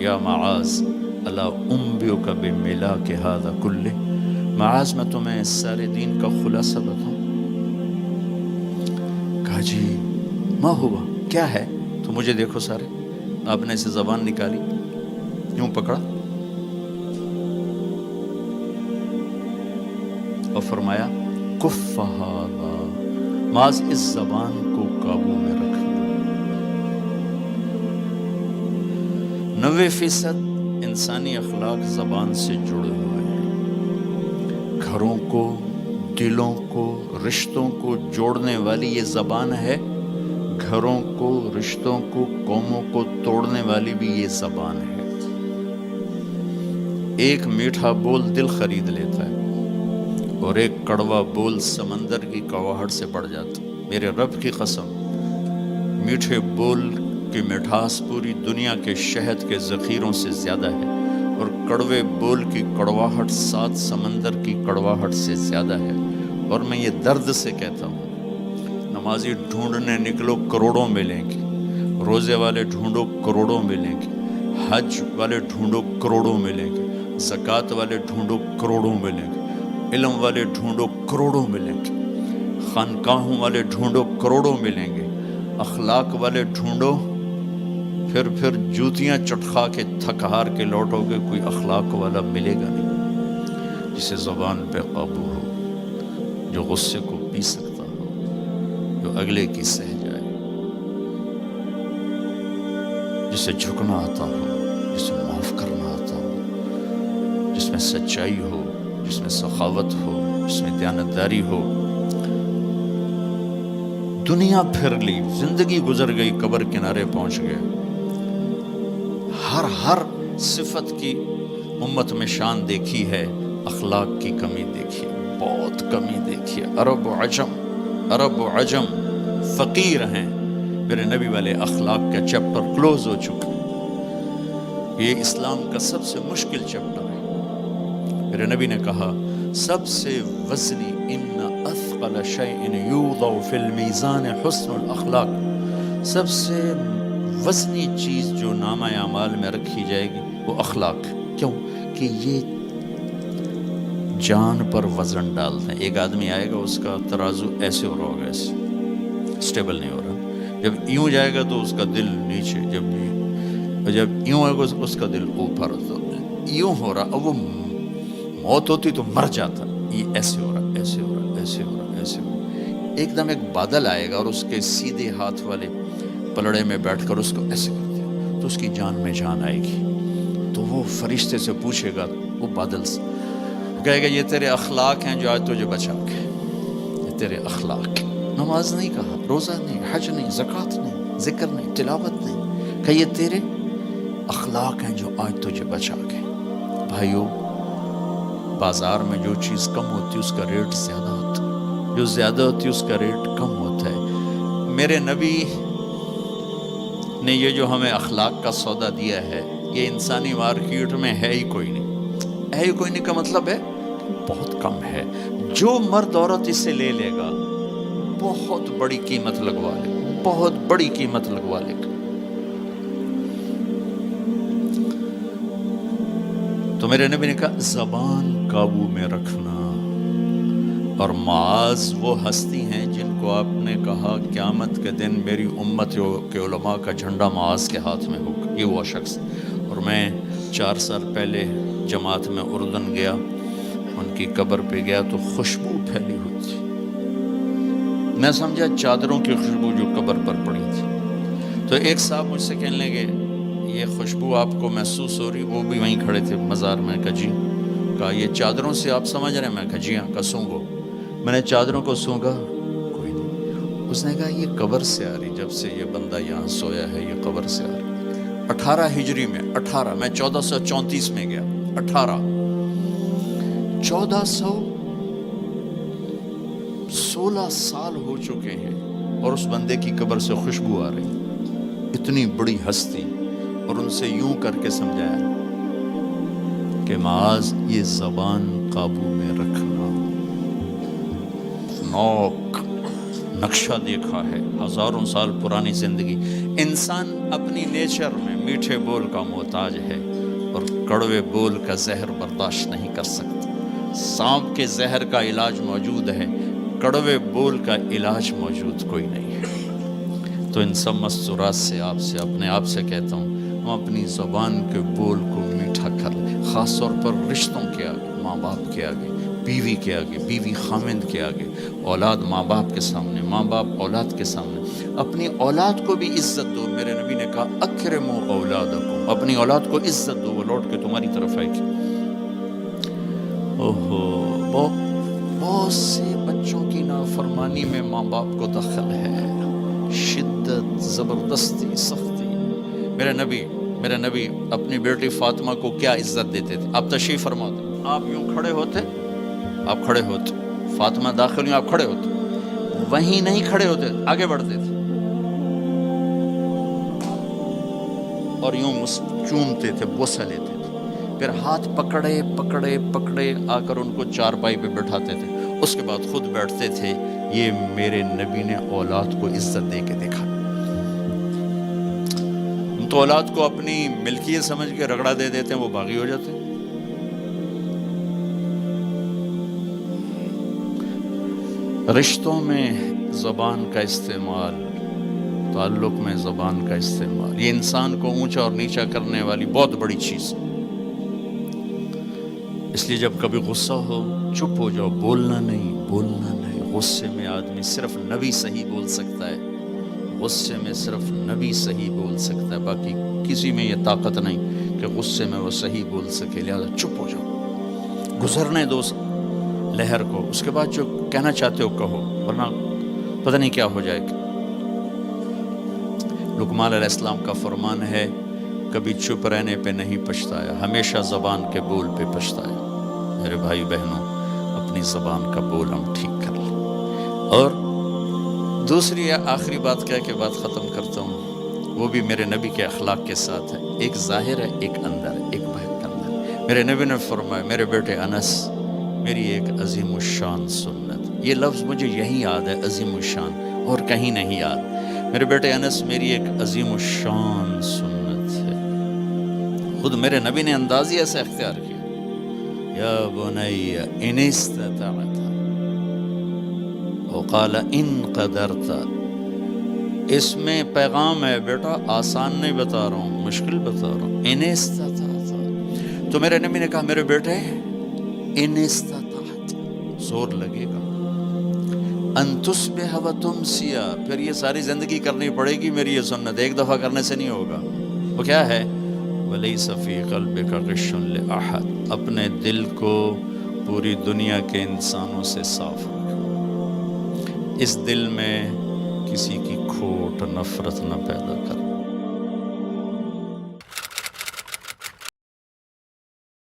یا معاذ الا انبئک بملاک ھذا کلہ، معاذ میں تمہیں اس سارے دین کا خلاصہ بتاؤں؟ کہا جی ما ہوا، کیا ہے؟ تو مجھے دیکھو سارے، آپ نے اسے زبان نکالی، یوں پکڑا اور فرمایا کف ھذا، معاذ اس زبان کو قابو میں رکھنا۔ 90% انسانی اخلاق زبان سے جڑے ہوئے ہیں۔ گھروں کو، دلوں کو، رشتوں کو جوڑنے والی یہ زبان ہے، گھروں کو، رشتوں کو، قوموں کو توڑنے والی بھی یہ زبان ہے۔ ایک میٹھا بول دل خرید لیتا ہے اور ایک کڑوا بول سمندر کی کڑواہٹ سے بڑھ جاتا۔ میرے رب کی قسم، میٹھے بول کی مٹھاس پوری دنیا کے شہد کے ذخیروں سے زیادہ ہے، اور کڑوے بول کی کڑواہٹ 7 سمندر کی کڑواہٹ سے زیادہ ہے۔ اور میں یہ درد سے کہتا ہوں، نمازی ڈھونڈنے نکلو کروڑوں ملیں گے، روزے والے ڈھونڈو کروڑوں ملیں گے، حج والے ڈھونڈو کروڑوں ملیں گے، زکوٰۃ والے ڈھونڈو کروڑوں ملیں گے، علم والے ڈھونڈو کروڑوں ملیں گے، خانقاہوں والے ڈھونڈو کروڑوں ملیں گے، اخلاق والے ڈھونڈو، پھر جوتیاں چٹخا کے تھک ہار کے لوٹو گے، کوئی اخلاق والا ملے گا نہیں، جسے زبان پہ قابو ہو، جو غصے کو پی سکتا ہو، جو اگلے کی سہ جائے، جسے جھکنا آتا ہو، جسے معاف کرنا آتا ہو، جس میں سچائی ہو، جس میں سخاوت ہو، جس میں دیانتداری ہو۔ دنیا پھر لی، زندگی گزر گئی، قبر کنارے پہنچ گئے، ہر صفت کی امت میں شان دیکھی ہے، اخلاق کی کمی دیکھی ہے، بہت کمی دیکھی ہے۔ عرب و عجم فقیر ہیں، میرے نبی والے اخلاق کا چیپٹر کلوز ہو چکا ہے۔ یہ اسلام کا سب سے مشکل چیپٹر ہے۔ میرے نبی نے کہا سب سے وزنی، ان اثقل شیء یوضع فی المیزان حسن الاخلاق، سب سے وزنی چیز جو نامہ اعمال میں رکھی جائے گی وہ اخلاق۔ کیوں؟ کہ یہ جان پر وزن ڈالتے ہیں۔ ایک آدمی آئے گا، اس کا ترازو ایسے ہو رہا ہوگا، ایسے اسٹیبل نہیں ہو رہا، جب یوں جائے گا تو اس کا دل نیچے، جب یوں آئے گا اس کا دل اوپر، تو یوں ہو رہا، اب وہ موت ہوتی تو مر جاتا، یہ ایسے ہو رہا، ایسے ہو رہا، ایسے ہو رہا، ایسے ہو رہا۔ ایک دم ایک بادل آئے گا اور اس کے سیدھے ہاتھ والے پلڑے میں بیٹھ کر اس کو ایسے کر دیا تو اس کی جان میں جان آئے گی۔ تو وہ فرشتے سے پوچھے گا، وہ بادل سے کہے گا یہ تیرے اخلاق ہیں جو آج تجھے بچا کے، یہ تیرے اخلاق۔ نماز نہیں کہا، روزہ نہیں، حج نہیں، زکوٰۃ نہیں، ذکر نہیں، تلاوت نہیں، کہ یہ تیرے اخلاق ہیں جو آج تجھے بچا کے۔ بھائیو، بازار میں جو چیز کم ہوتی ہے اس کا ریٹ زیادہ ہوتا ہے، جو زیادہ ہوتی ہے اس کا ریٹ کم ہوتا ہے۔ میرے نبی نے یہ جو ہمیں اخلاق کا سودا دیا ہے، یہ انسانی مارکیٹ میں ہے ہی کوئی نہیں۔ ہے ہی کوئی نہیں کا مطلب ہے بہت کم ہے۔ جو مرد عورت اسے لے لے گا بہت بڑی قیمت لگوا لے گا، بہت بڑی قیمت لگوا لے گا۔ تو میرے نبی نے کہا زبان قابو میں رکھنا۔ اور معاذ وہ ہستی ہیں جن کو آپ نے کہا قیامت کے دن میری امت کے علماء کا جھنڈا معاذ کے ہاتھ میں ہوگا، یہ وہ شخص۔ اور میں 4 سال پہلے جماعت میں اردن گیا، ان کی قبر پہ گیا تو خوشبو پھیلی ہوئی تھی، میں سمجھا چادروں کی خوشبو جو قبر پر پڑی تھی۔ تو ایک صاحب مجھ سے کہنے لگے یہ خوشبو آپ کو محسوس ہو رہی؟ وہ بھی وہیں کھڑے تھے مزار میں۔ کہا جی۔ کہا یہ چادروں سے آپ سمجھ رہے ہیں؟ میں کہا جی ہاں۔ کہا سونگو۔ میں نے چادروں کو سونگا، کوئی نہیں۔ اس نے کہا یہ قبر سے آ رہی، جب سے یہ بندہ یہاں سویا ہے یہ قبر سے آ رہی۔ 18 ہجری میں، 18 میں 1434 میں گیا، 1416 سال ہو چکے ہیں اور اس بندے کی قبر سے خوشبو آ رہی، اتنی بڑی ہستی۔ اور ان سے یوں کر کے سمجھایا کہ معاذ یہ زبان قابو میں رکھنا۔ نوک نقشہ دیکھا ہے، ہزاروں سال پرانی زندگی، انسان اپنی نیچر میں میٹھے بول کا محتاج ہے اور کڑوے بول کا زہر برداشت نہیں کر سکتا۔ سانپ کے زہر کا علاج موجود ہے، کڑوے بول کا علاج موجود کوئی نہیں ہے۔ تو ان سب مستورات سے اپنے آپ سے کہتا ہوں، ہم اپنی زبان کے بول کو میٹھا کر لیں، خاص طور پر رشتوں کے آگے، ماں باپ کے آگے، بیوی کے آگے، بیوی خامند کے آگے، اولاد ماں باپ کے سامنے، ماں باپ اولاد کے سامنے۔ اپنی اولاد کو بھی عزت دو۔ میرے نبی نے کہا اکرموا اولادکم، اپنی اولاد کو عزت دو، وہ لوٹ کے تمہاری طرف آئے گی۔ بہت سے بچوں کی نافرمانی میں ماں باپ کو دخل ہے، شدت، زبردستی، سختی۔ میرے نبی اپنی بیٹی فاطمہ کو کیا عزت دیتے تھے؟ آپ تشریف فرما دیں، آپ یوں کھڑے ہوتے، فاطمہ داخل ہوئی، آپ کھڑے ہوتے، وہیں نہیں کھڑے ہوتے، آگے بڑھتے تھے اور یوں چومتے تھے، بوسہ لیتے تھے، پھر ہاتھ پکڑے آ کر ان کو چارپائی پہ بٹھاتے تھے، اس کے بعد خود بیٹھتے تھے۔ یہ میرے نبی نے اولاد کو عزت دے کے دیکھا۔ ہم تو اولاد کو اپنی ملکیت سمجھ کے رگڑا دے دیتے ہیں، وہ باغی ہو جاتے ہیں۔ رشتوں میں زبان کا استعمال، تعلق میں زبان کا استعمال، یہ انسان کو اونچا اور نیچا کرنے والی بہت بڑی چیز ہے۔ اس لیے جب کبھی غصہ ہو، چپ ہو جاؤ، بولنا نہیں۔ غصے میں آدمی صرف نبی صحیح بول سکتا ہے، غصے میں صرف نبی صحیح بول سکتا ہے، باقی کسی میں یہ طاقت نہیں کہ غصے میں وہ صحیح بول سکے۔ لہذا چپ ہو جاؤ، گزرنے دو لہر کو، اس کے بعد جو کہنا چاہتے ہو کہو، ورنہ پتہ نہیں کیا ہو جائے گا۔ لقمان علیہ السلام کا فرمان ہے، کبھی چپ رہنے پہ نہیں پچھتایا، ہمیشہ زبان کے بول پہ پچھتایا۔ میرے بھائی بہنوں، اپنی زبان کا بول ہم ٹھیک کر لیں۔ اور دوسری آخری بات کہہ کے بات ختم کرتا ہوں، وہ بھی میرے نبی کے اخلاق کے ساتھ ہے، ایک ظاہر ہے، ایک اندر ہے، ایک باہر کا اندر۔ میرے نبی نے فرمایا، میرے بیٹے انس، میری ایک عظیم الشان سنت، یہ لفظ مجھے یہی یاد ہے، عظیم الشان، اور کہیں نہیں یاد۔ میرے بیٹے انس، میری ایک عظیم الشان سنت ہے۔ خود میرے نبی نے انداز ہی ایسا اختیار کیا، یا بنی ان استطعت، وقال ان قدرت۔ اس میں پیغام ہے، بیٹا آسان نہیں بتا رہا ہوں، مشکل بتا رہا ہوں۔ ان استطعت، تو میرے نبی نے کہا میرے بیٹے ان استطعت، زور لگے گا، ان تصبح و تمسی، پھر یہ ساری زندگی کرنی پڑے گی میری یہ سنت، ایک دفعہ کرنے سے نہیں ہوگا۔ وہ کیا ہے؟ وَلَيْسَ فِي قَلْبِكَ غِشٌّ لِأَحَدٍ، اپنے دل کو پوری دنیا کے انسانوں سے صاف رکھو، اس دل میں کسی کی کھوٹ، نفرت نہ پیدا کرنا۔